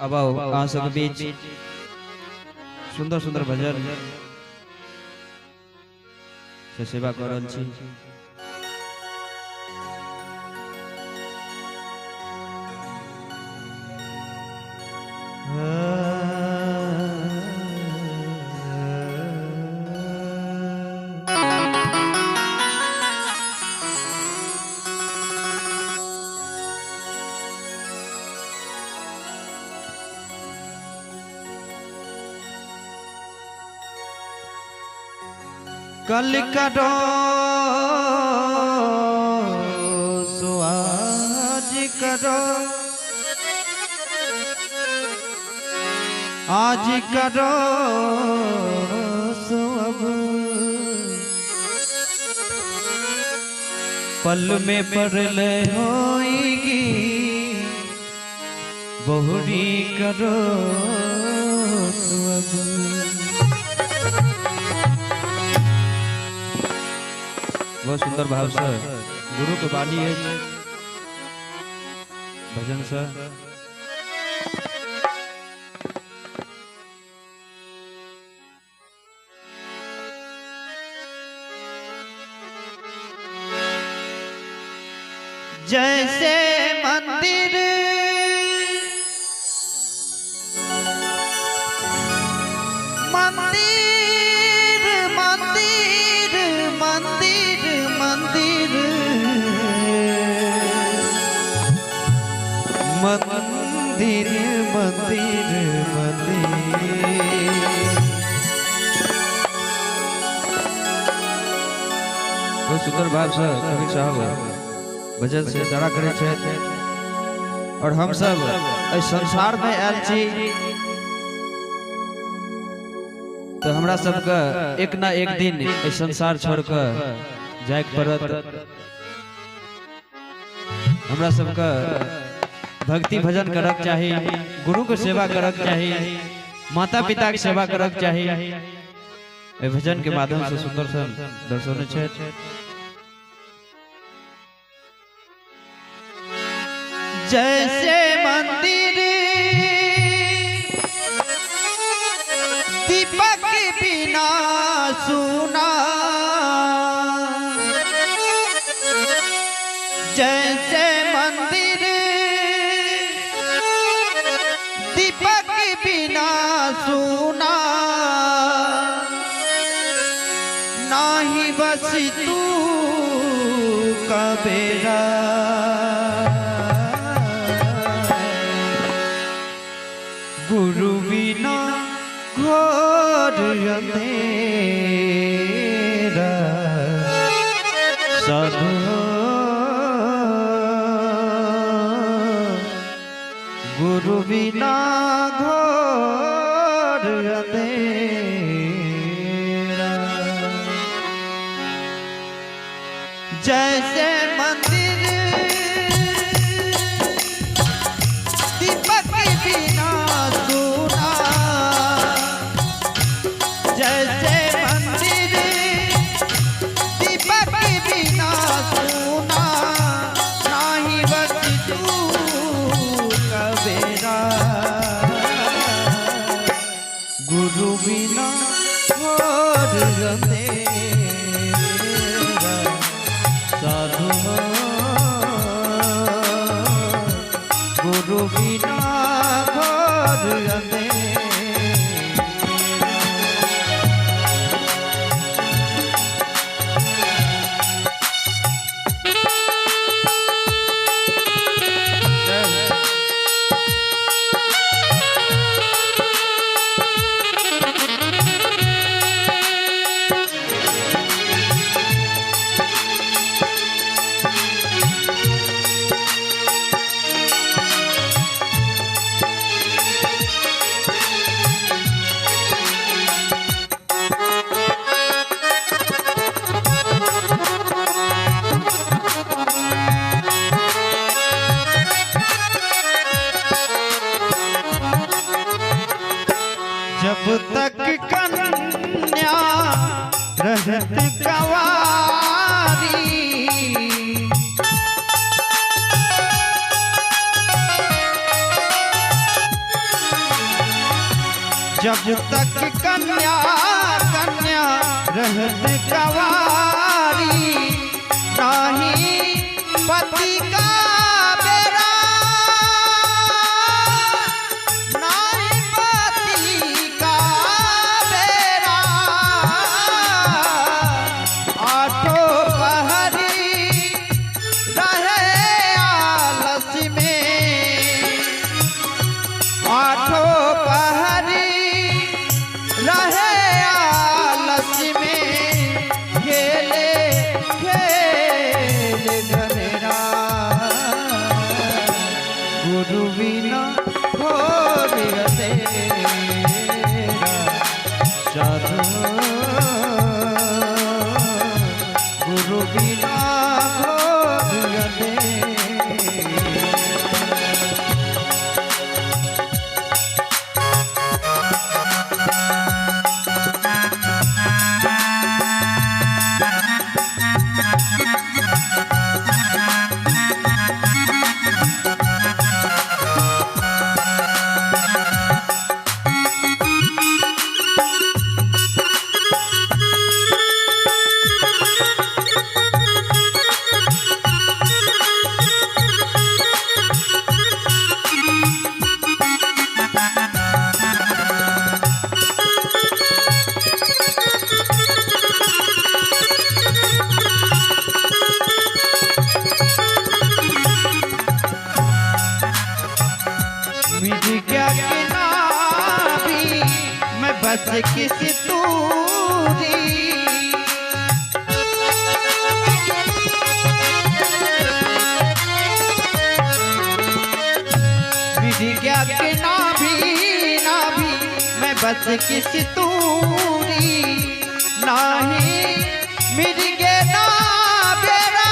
अब अहाँ सबके बीच सुंदर सुंदर भजन से सेवा कर रहल छी। कल करो सो आज करो, आज करो सो अब, पल में परलय होएगी बहुरी करो सो अब। बहुत सुंदर भाव से गुरु के बानी है भजन से। जैसे मंदिर मंदिर मंदिर मंदिर मंदिर मंदिर मंदिर मंदिर, बहुत सुंदर भाव से कवि साहब भजन से इशारा करे छे। और हम सब इस संसार में आयल छी तो हमरा सबके एक ना एक दिन इस संसार छोड़ कर जाए पड़त। हमरा सबके भक्ति भजन करक चाहिए, गुरु के सेवा करक चाहिए, माता पिता के सेवा करक चाहिए। भजन के माध्यम से सुंदर से दर्शन छे। जैसे मंदिर दीपक बिना सुना, जैसे मंदिर दीपक बिना सुना, नाही बस तू कबेरा, गुरु बिना घोर अंधेरा, साधु गुरु बिना घोर अंधेरा। जैसे मंदिर दीपक बिना सुना, जैसे मंदिर दीपक बिना सुना, नाही बस तू कबेरा, गुरु बिना घोर अंधेरा, साधु गुरु बिना घोर अंधेरा। जब तक कन्या रहत कवारी, जब तक कन्या कन्या रहत कवारी नाही पति का बेरा नाही पति का बेरा आठों पहरी रहे आलस में आठों पहरी रहे आलस में खेले खेले धनेरा गुरु बिना घोर अंधेरा साधु गुरु बिना घोर अंधेरा। बस किसी दूरी विधि क्या के नाभी मैं बस किसी दूरी नहीं मिल गे ना बेरा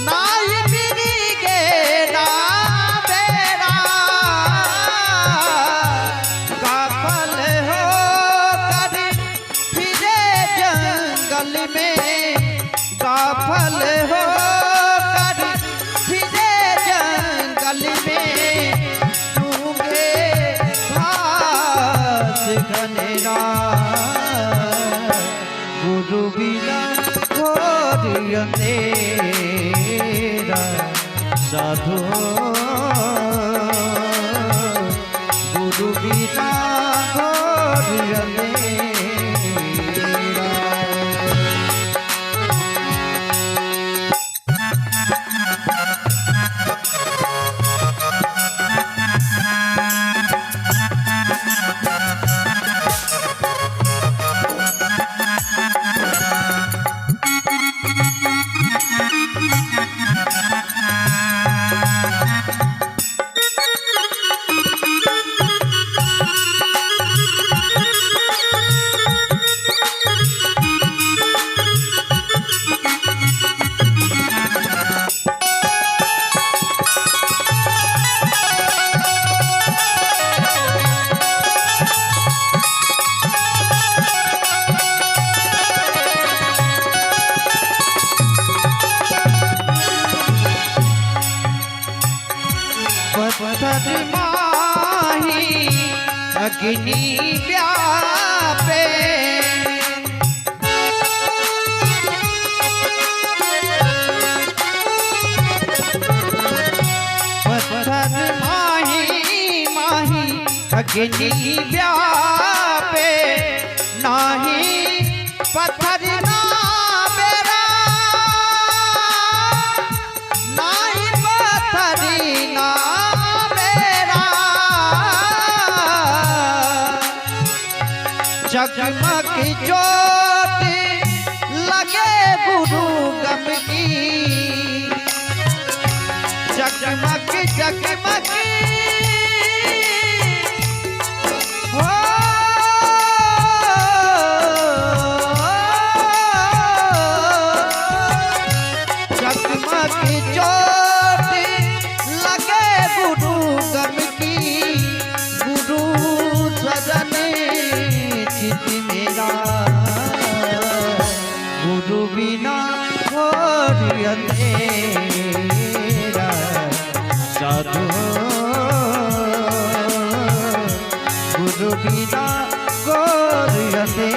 नहीं मिल गे ना काफल हो कर फिरे जंगल में सूखे घास घनेरा गुरु बिना घोर अंधेरा साधु गुरु बिना घोर अंधेरा। पत्थर माही अग्नि व्यापे पत्थर माही माही अग्नि व्यापे नाही पत्थर ना बेरा नाही पत्थर ना जगमग ज्योत लगे गुरु गम की जगमग जगमग हो जगमग ज्योत लगे गुरु गम की गुरु सजन मेरा गुरु बिना घोर अंधेरा साधु बिना घोर अंधेरा।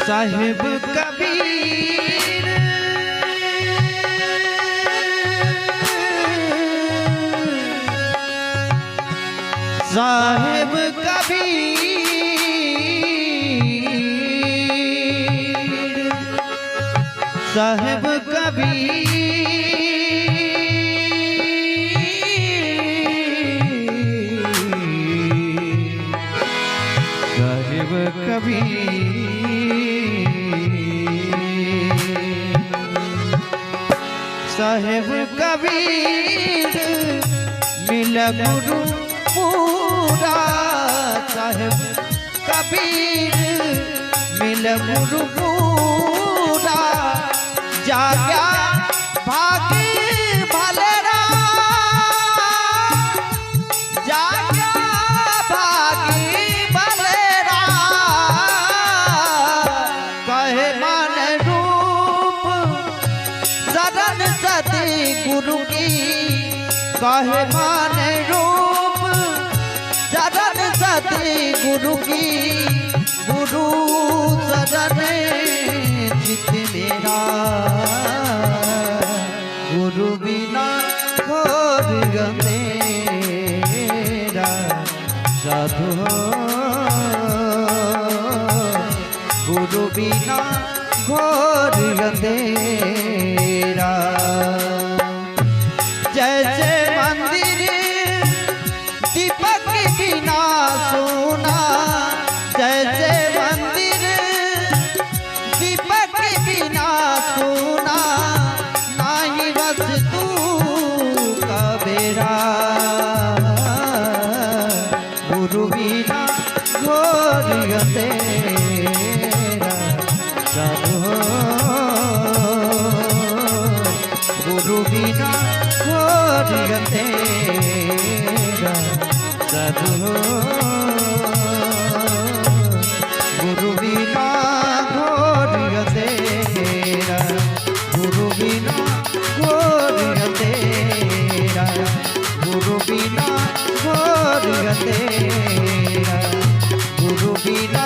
साहिब कबीर साहिब कबीर साहिब कबीर साहिब कबीर साहिब कबीर मिल गुरु पूरा। साहिब कबीर मिल गुरु पूरा। जाग्या भागी भलेरा जाग्या भागी भलेरा। कहे मन रूप सदन सती गुरु की। कहे मान रूप सदन सती गुरु की। गुरु सदन चित मेरा। गुरु बिना घोर अंधेरा। साधु गुरु बिना घोर अंधेरा। जैसे मंदिर दीपक बिना सोना। जैसे मंदिर दीपक बिना सोना। नाही वस्तु का बेरा। गुरु बिना घोर अंधेरा। साधु गुरु बिना घोर अंधेरा। साधु गुरु बिना घोर अंधेरा। गुरु बिना घोर अंधेरा। गुरु बिना घोर अंधेरा। गुरु बिना